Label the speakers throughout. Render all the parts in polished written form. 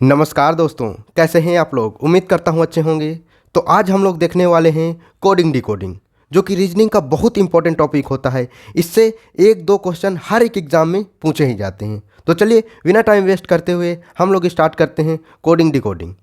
Speaker 1: नमस्कार दोस्तों, कैसे हैं आप लोग। उम्मीद करता हूं अच्छे होंगे। तो आज हम लोग देखने वाले हैं कोडिंग डिकोडिंग, जो कि रीजनिंग का बहुत इंपॉर्टेंट टॉपिक होता है। इससे एक दो क्वेश्चन हर एक एग्जाम में पूछे ही जाते हैं। तो चलिए बिना टाइम वेस्ट करते हुए हम लोग स्टार्ट करते हैं कोडिंग डिकोडिंग।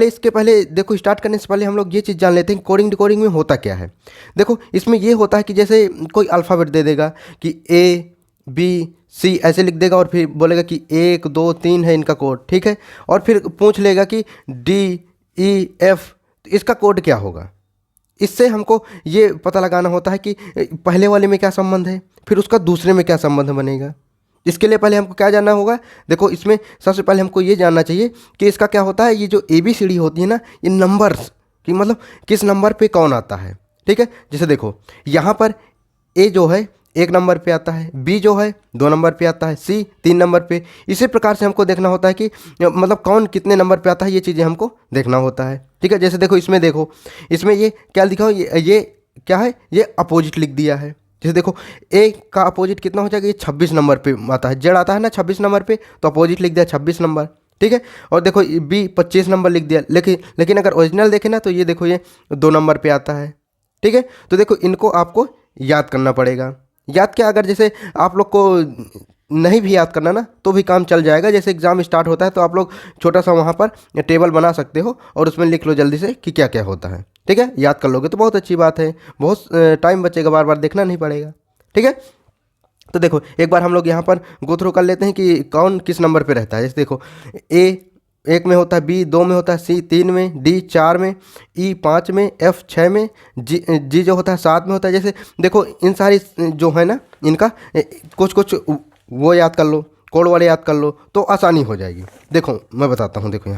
Speaker 1: इसके पहले देखो, स्टार्ट करने से पहले हम लोग ये चीज़ जान लेते हैं कोडिंग डिकोडिंग में होता क्या है। देखो, इसमें ये होता है कि जैसे कोई अल्फ़ाबेट दे देगा कि ए बी सी ऐसे लिख देगा और फिर बोलेगा कि 1 2 3 है इनका कोड, ठीक है। और फिर पूछ लेगा कि डी ई एफ इसका कोड क्या होगा। इससे हमको ये पता लगाना होता है कि पहले वाले में क्या संबंध है, फिर उसका दूसरे में क्या संबंध बनेगा। इसके लिए पहले हमको क्या जानना होगा। देखो, इसमें सबसे पहले हमको ये जानना चाहिए कि इसका क्या होता है। ये जो ABCD होती है ना, ये नंबर्स कि मतलब किस नंबर पे कौन आता है, ठीक है। जैसे देखो, यहाँ पर ए जो है 1 नंबर पे आता है, बी जो है 2 नंबर पे आता है, सी 3 नंबर पे। इसी प्रकार से हमको देखना होता है कि मतलब कौन कितने नंबर पे आता है, ये चीज़ें हमको देखना होता है, ठीक है। जैसे देखो, इसमें देखो, इसमें ये क्या लिखा हो, ये क्या है, ये अपोजिट लिख दिया है। जैसे देखो, ए का अपोजिट कितना हो जाएगा, ये 26 नंबर पे आता है। जेड आता है ना 26 नंबर पे, तो अपोजिट लिख दिया 26 नंबर, ठीक है। और देखो, बी 25 नंबर लिख दिया। लेकिन अगर ओरिजिनल देखें ना, तो ये देखो, ये 2 नंबर पे आता है, ठीक है। तो देखो, इनको आपको याद करना पड़ेगा। याद क्या, अगर जैसे आप लोग को नहीं भी याद करना ना, तो भी काम चल जाएगा। जैसे एग्ज़ाम स्टार्ट होता है तो आप लोग छोटा सा वहाँ पर टेबल बना सकते हो और उसमें लिख लो जल्दी से कि क्या क्या होता है, ठीक है। याद कर लोगे तो बहुत अच्छी बात है, बहुत टाइम बचेगा, बार बार देखना नहीं पड़ेगा, ठीक है। तो देखो, एक बार हम लोग यहाँ पर गो थ्रू कर लेते हैं कि कौन किस नंबर पे रहता है। जैसे देखो, ए 1 में होता है, बी 2 में होता है, सी 3 में, डी 4 में, ई 5 में, एफ 6 में, जी जो होता है 7 में होता है। जैसे देखो, इन सारी जो है ना, इनका कुछ कुछ वो याद कर लो, कोड वाले याद कर लो तो आसानी हो जाएगी। देखो, मैं बताता हूँ। देखो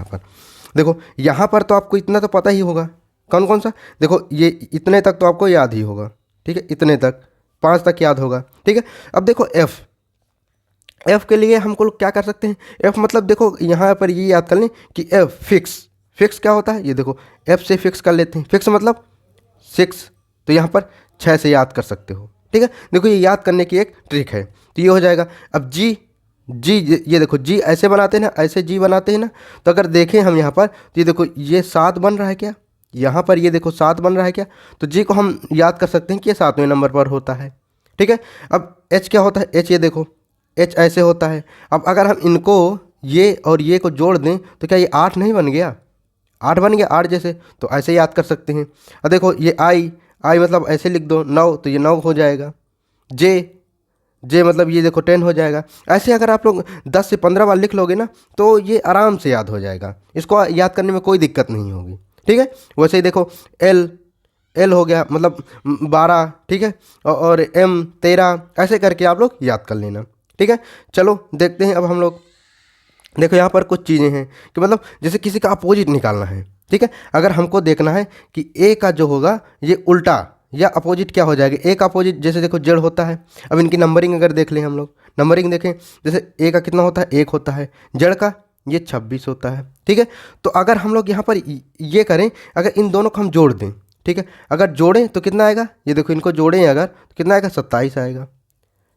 Speaker 1: यहाँ पर तो आपको इतना तो पता ही होगा कौन कौन सा। देखो, ये इतने तक तो आपको याद ही होगा, ठीक है। इतने तक 5 तक याद होगा, ठीक है। अब देखो, एफ़ के लिए हमको लोग क्या कर सकते हैं। एफ़ मतलब देखो, यहाँ पर ये याद कर लें कि एफ फिक्स क्या होता है। ये देखो, एफ से फिक्स कर लेते हैं। फिक्स मतलब 6, तो यहाँ पर 6 से याद कर सकते हो, ठीक है। देखो, ये याद करने की एक ट्रिक है, तो ये हो जाएगा। अब जी ये देखो, जी ऐसे बनाते हैं ना, ऐसे जी बनाते हैं ना। तो अगर देखें हम यहाँ पर, तो ये देखो, ये 7 बन रहा है क्या, यहाँ पर ये देखो 7 बन रहा है क्या। तो जी को हम याद कर सकते हैं कि ये 7वें नंबर पर होता है, ठीक है। अब एच क्या होता है, एच ये देखो, एच ऐसे होता है। अब अगर हम इनको ये और ये को जोड़ दें तो क्या ये 8 नहीं बन गया, 8 बन गया, 8 जैसे। तो ऐसे याद कर सकते हैं। अब देखो, ये आई मतलब ऐसे लिख दो 9, तो ये 9 हो जाएगा। जे मतलब ये देखो 10 हो जाएगा। ऐसे अगर आप लोग 10 से 15 बार लिख लोगे ना, तो ये आराम से याद हो जाएगा। इसको याद करने में कोई दिक्कत नहीं होगी, ठीक है। वैसे ही देखो, एल हो गया मतलब 12, ठीक है। और एम 13, ऐसे करके आप लोग याद कर लेना, ठीक है। चलो देखते हैं अब हम लोग। देखो, यहाँ पर कुछ चीज़ें हैं कि मतलब जैसे किसी का अपोजिट निकालना है, ठीक है। अगर हमको देखना है कि ए का जो होगा ये उल्टा या अपोजिट क्या हो जाएगा। ए का अपोजिट जैसे देखो जेड होता है। अब इनकी नंबरिंग अगर देख लें हम लोग, नंबरिंग देखें, जैसे ए का कितना होता है, 1 होता है। जेड का ये 26 होता है, ठीक है। तो अगर हम लोग यहाँ पर ये करें, अगर इन दोनों को हम जोड़ दें, ठीक है। अगर जोड़ें तो कितना आएगा, ये देखो, इनको जोड़ें अगर तो कितना आएगा, 27 आएगा,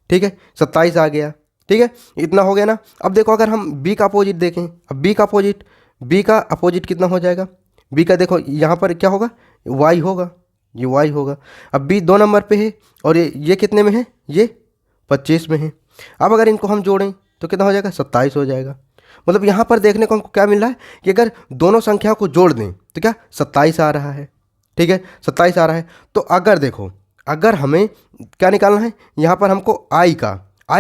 Speaker 1: ठीक है। 27 आ गया, ठीक है। इतना हो गया ना। अब देखो, अगर हम बी का अपोजिट देखें, अब बी का अपोजिट कितना हो जाएगा। बी का देखो, यहाँ पर क्या होगा, वाई होगा, ये वाई होगा। अब बी 2 नंबर पे है और ये कितने में है, ये 25 में है। अब अगर इनको हम जोड़ें तो कितना हो जाएगा, 27 हो जाएगा। मतलब यहाँ पर देखने को हमको क्या मिल रहा है कि अगर दोनों संख्याओं को जोड़ दें तो क्या 27 आ रहा है, ठीक है। 27 आ रहा है। तो अगर देखो, अगर हमें क्या निकालना है, यहाँ पर हमको आई का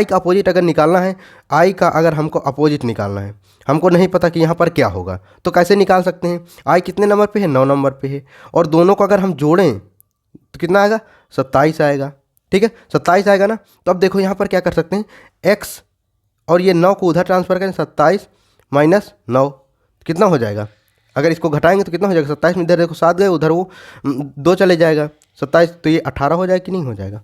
Speaker 1: अपोजिट अगर निकालना है, आई का अगर हमको अपोजिट निकालना है, हमको नहीं पता कि यहाँ पर क्या होगा, तो कैसे निकाल सकते हैं। आई कितने नंबर पे है, 9 नंबर पे है। और दोनों को अगर हम जोड़ें तो कितना आएगा, 27 आएगा, ठीक है। 27 आएगा ना। तो अब देखो, यहाँ पर क्या कर सकते हैं, एक्स और ये 9 को उधर ट्रांसफर करें, 27 माइनस 9 कितना हो जाएगा। अगर इसको घटाएंगे तो कितना हो जाएगा, 27 में इधर देखो 7 गए, उधर वो 2 चले जाएगा, 27, तो ये 18 हो जाएगा कि नहीं हो जाएगा,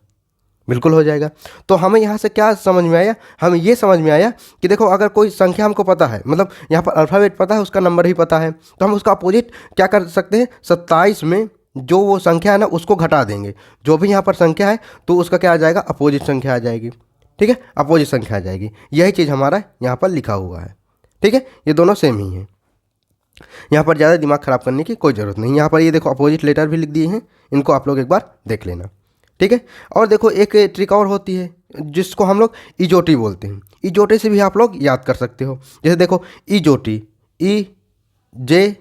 Speaker 1: बिल्कुल हो जाएगा। तो हमें यहाँ से क्या समझ में आया, हमें ये समझ में आया कि देखो, अगर कोई संख्या हमको पता है, मतलब यहाँ पर अल्फ़ाबेट पता है, उसका नंबर भी पता है, तो हम उसका अपोजिट क्या कर सकते हैं, 27 में जो वो संख्या है ना उसको घटा देंगे। जो भी यहाँ पर संख्या है तो उसका क्या आ जाएगा, अपोजिट संख्या आ जाएगी, ठीक है। अपोजिट संख्या आ जाएगी। यही चीज़ हमारा यहाँ पर लिखा हुआ है, ठीक है, ये दोनों सेम ही हैं। यहाँ पर ज़्यादा दिमाग ख़राब करने की कोई ज़रूरत नहीं। यहाँ पर ये देखो अपोजिट लेटर भी लिख दिए हैं, इनको आप लोग एक बार देख लेना। ठीक है, और देखो एक ट्रिक और होती है जिसको हम लोग इजोटी बोलते हैं। इजोटी से भी आप लोग याद कर सकते हो। जैसे देखो इजोटी, EJOTY।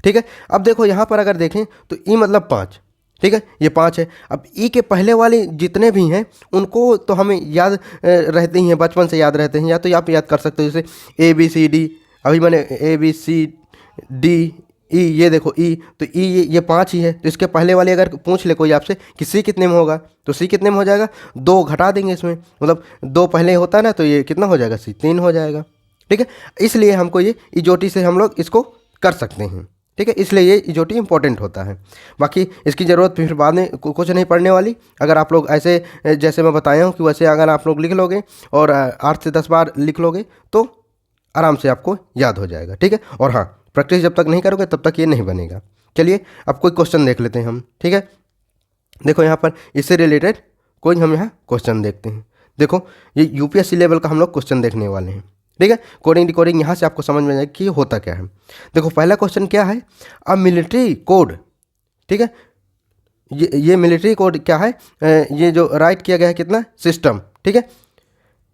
Speaker 1: ठीक है, अब देखो यहाँ पर अगर देखें तो ई मतलब 5। ठीक है, ये 5 है। अब ई के पहले वाले जितने भी हैं उनको तो हमें याद रहते ही हैं, बचपन से याद रहते हैं, या तो आप याद कर सकते हो जैसे ABCD। अभी मैंने ABCD ई, ये देखो ई, तो ई ये 5 ही है। तो इसके पहले वाले अगर पूछ ले कोई आपसे कि सी कितने में होगा, तो सी कितने में हो जाएगा, 2 घटा देंगे इसमें, मतलब 2 पहले होता है ना, तो ये कितना हो जाएगा, सी 3 हो जाएगा। ठीक है, इसलिए हमको ये इजोटी से हम लोग इसको कर सकते हैं। ठीक है, इसलिए ये इजोटी इंपॉर्टेंट होता है। बाकी इसकी ज़रूरत फिर बाद में कुछ नहीं पढ़ने वाली। अगर आप लोग ऐसे जैसे मैं बताया हूँ कि वैसे अगर आप लोग लिख लोगे और 8 से 10 बार लिख लोगे तो आराम से आपको याद हो जाएगा। ठीक है, और हाँ, प्रैक्टिस जब तक नहीं करोगे तब तक ये नहीं बनेगा। चलिए अब कोई क्वेश्चन देख लेते हैं हम। ठीक है, देखो यहाँ पर इससे रिलेटेड कोई हम यहाँ क्वेश्चन देखते हैं। देखो ये UPSC लेवल का हम लोग क्वेश्चन देखने वाले हैं। ठीक है, कोडिंग डिकोडिंग यहाँ से आपको समझ में आएगा कि ये होता क्या है। देखो पहला क्वेश्चन क्या है, अ मिलिट्री कोड। ठीक है, ये मिलिट्री कोड क्या है, ये जो राइट किया गया है कितना, सिस्टम। ठीक है,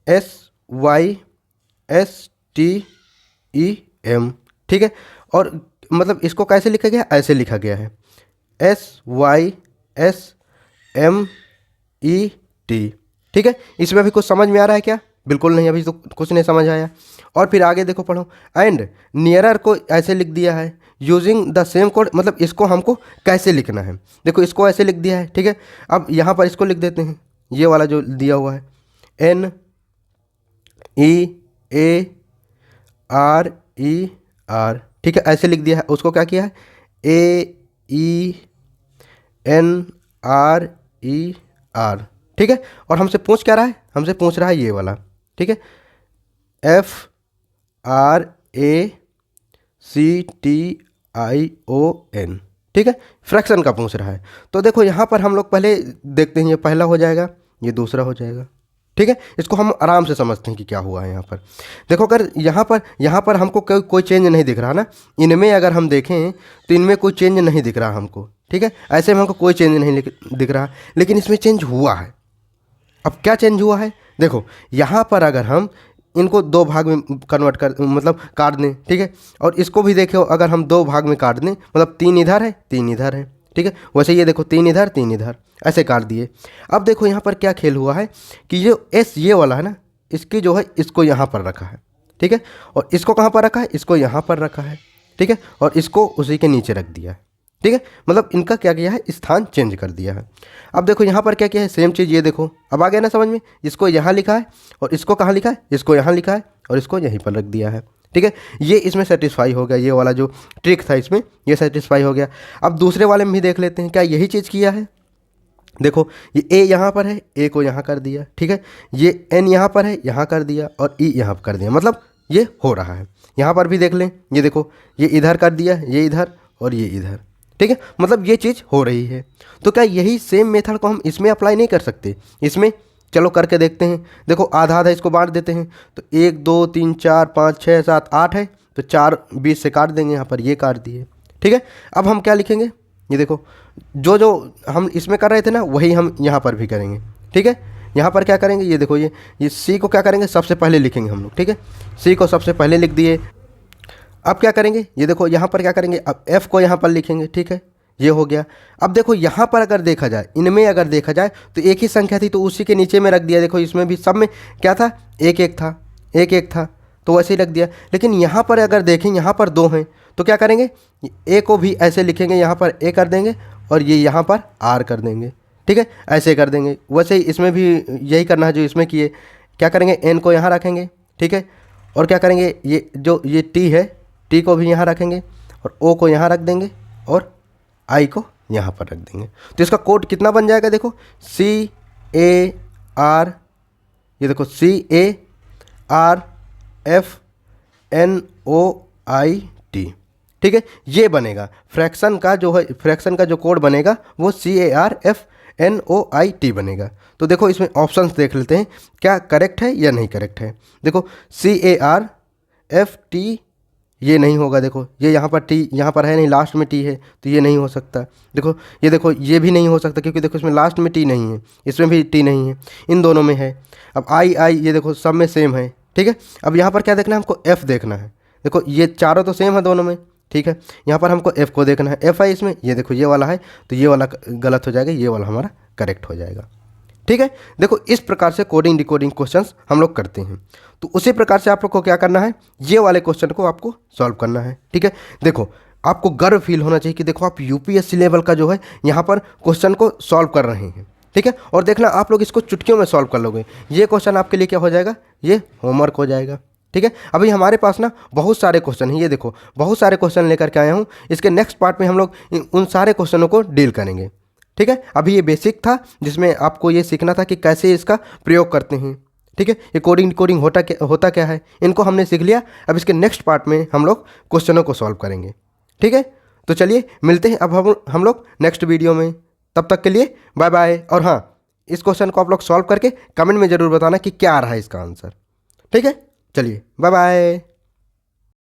Speaker 1: SYSTEM। ठीक है, और मतलब इसको कैसे लिखा गया है, ऐसे लिखा गया है SYSMET। ठीक है, इसमें अभी कुछ समझ में आ रहा है क्या, बिल्कुल नहीं, अभी तो कुछ नहीं समझ आया। और फिर आगे देखो पढ़ो, एंड नियरर को ऐसे लिख दिया है यूजिंग द सेम कोड, मतलब इसको हमको कैसे लिखना है, देखो इसको ऐसे लिख दिया है। ठीक है, अब यहाँ पर इसको लिख देते हैं, ये वाला जो दिया हुआ है NEARER। ठीक है, ऐसे लिख दिया है। उसको क्या किया है, AENRER। ठीक है, और हमसे पूछ क्या रहा है, हमसे पूछ रहा है ये वाला। ठीक है, FRACTION। ठीक है, फ्रैक्शन का पूछ रहा है। तो देखो यहाँ पर हम लोग पहले देखते हैं, ये पहला हो जाएगा, ये दूसरा हो जाएगा। ठीक है, इसको हम आराम से समझते हैं कि क्या हुआ है यहाँ पर। देखो अगर यहाँ पर हमको कोई चेंज नहीं दिख रहा ना, इनमें अगर हम देखें तो इनमें कोई चेंज नहीं दिख रहा हमको। ठीक है, ऐसे में हमको कोई चेंज नहीं दिख रहा, लेकिन इसमें चेंज हुआ है। अब क्या चेंज हुआ है, देखो यहाँ पर अगर हम इनको 2 भाग में कन्वर्ट कर मतलब काट दें। ठीक है, और इसको भी देखो अगर हम 2 भाग में काट दें, मतलब 3 इधर है 3 इधर है। ठीक है, वैसे ये देखो 3 इधर 3 इधर, ऐसे काट दिए। अब देखो यहाँ पर क्या खेल हुआ है कि ये S ये वाला है ना, इसकी जो है इसको यहाँ पर रखा है। ठीक है, और इसको कहाँ पर रखा है, इसको यहाँ पर रखा है। ठीक है, और इसको उसी के नीचे रख दिया है। ठीक है, मतलब इनका क्या किया है, स्थान चेंज कर दिया है। अब देखो यहाँ पर क्या किया है, सेम चीज़, ये देखो अब आ गया ना समझ में, इसको यहाँ लिखा है और इसको कहाँ लिखा है, इसको यहाँ लिखा है और इसको यहीं पर रख दिया है। ठीक है, ये इसमें सेटिस्फाई हो गया, ये वाला जो ट्रिक था इसमें ये सेटिस्फाई हो गया। अब दूसरे वाले में भी देख लेते हैं, क्या यही चीज़ किया है। देखो ये A यहाँ पर है, A को यहाँ कर दिया। ठीक है, ये N यहाँ पर है, यहाँ कर दिया, और E यहाँ पर कर दिया, मतलब ये हो रहा है। यहाँ पर भी देख लें, ये देखो ये इधर कर दिया, ये इधर और ये इधर। ठीक है, मतलब ये चीज़ हो रही है। तो क्या यही सेम मेथड को हम इसमें अप्लाई नहीं कर सकते, इसमें चलो करके देखते हैं। देखो आधा आधा इसको बांट देते हैं, तो 1 2 3 4 5 6 7 8 है, तो 4 20 से काट देंगे, यहाँ पर ये काट दिए। ठीक है, अब हम क्या लिखेंगे, ये देखो जो जो हम इसमें कर रहे थे ना वही हम यहाँ पर भी करेंगे। ठीक है, यहाँ पर क्या करेंगे, ये देखो ये सी को क्या करेंगे, सबसे पहले लिखेंगे हम लोग। ठीक है, सी को सबसे पहले लिख दिए। अब क्या करेंगे, ये देखो यहाँ पर क्या करेंगे, अब एफ़ को यहाँ पर लिखेंगे। ठीक है, ये हो गया। अब देखो यहाँ पर अगर देखा जाए, इनमें अगर देखा जाए तो एक ही संख्या थी तो उसी के नीचे में रख दिया। देखो इसमें भी सब में क्या था, 1 1 था, 1 1 था, तो वैसे ही रख दिया। लेकिन यहाँ पर अगर देखें, यहाँ पर 2 हैं, तो क्या करेंगे, ए को भी ऐसे लिखेंगे, यहाँ पर ए कर देंगे और ये यहाँ पर आर कर देंगे। ठीक है, ऐसे कर देंगे। वैसे ही इसमें भी यही करना है जो इसमें किए। क्या करेंगे, एन को यहाँ रखेंगे। ठीक है, और क्या करेंगे, ये जो ये टी है, टी को भी यहाँ रखेंगे और ओ को यहाँ रख देंगे और आई को यहाँ पर रख देंगे। तो इसका कोड कितना बन जाएगा, देखो CAR, ये देखो CARFNOIT। ठीक है, ये बनेगा फ्रैक्शन का जो है, फ्रैक्शन का जो कोड बनेगा वो CARFNOIT NOIT बनेगा। तो देखो इसमें ऑप्शंस देख लेते हैं क्या करेक्ट है या नहीं करेक्ट है। देखो CARFT ये नहीं होगा। देखो ये यहाँ पर टी यहाँ पर है नहीं, लास्ट में टी है, तो ये नहीं हो सकता। देखो ये भी नहीं हो सकता क्योंकि देखो इसमें लास्ट में टी नहीं है, इसमें भी टी नहीं है, इन दोनों में है। अब आई ये देखो सब में सेम है, ठीक है। अब यहाँ पर क्या देखना है हमको, एफ़ देखना है। देखो ये चारों तो सेम है दोनों में, ठीक है। यहाँ पर हमको एफ़ को देखना है, एफ़ है इसमें, ये देखो ये वाला है, तो ये वाला गलत हो जाएगा, ये वाला हमारा करेक्ट हो जाएगा, ठीक है। देखो इस प्रकार से कोडिंग डिकोडिंग क्वेश्चंस हम लोग करते हैं। तो उसी प्रकार से आप लोग को क्या करना है, ये वाले क्वेश्चन को आपको सॉल्व करना है, ठीक है। देखो आपको गर्व फील होना चाहिए कि देखो आप यूपीएससी लेवल का जो है यहाँ पर क्वेश्चन को सॉल्व कर रहे हैं, ठीक है। और देखना आप लोग इसको चुटकियों में सॉल्व कर लोगे। ये क्वेश्चन आपके लिए क्या हो जाएगा, ये होमवर्क हो जाएगा, ठीक है। अभी हमारे पास ना बहुत सारे क्वेश्चन हैं, ये देखो बहुत सारे क्वेश्चन लेकर के आया हूँ। इसके नेक्स्ट पार्ट में हम लोग उन सारे क्वेश्चनों को डील करेंगे, ठीक है। अभी ये बेसिक था जिसमें आपको ये सीखना था कि कैसे इसका प्रयोग करते हैं, ठीक है। ये कोडिंग होता क्या है, इनको हमने सीख लिया। अब इसके नेक्स्ट पार्ट में हम लोग क्वेश्चनों को सॉल्व करेंगे, ठीक है। तो चलिए मिलते हैं अब हम लोग नेक्स्ट वीडियो में। तब तक के लिए बाय बाय। और हाँ, इस क्वेश्चन को आप लोग सॉल्व करके कमेंट में ज़रूर बताना कि क्या आ रहा है इसका आंसर, ठीक है। चलिए बाय बाय।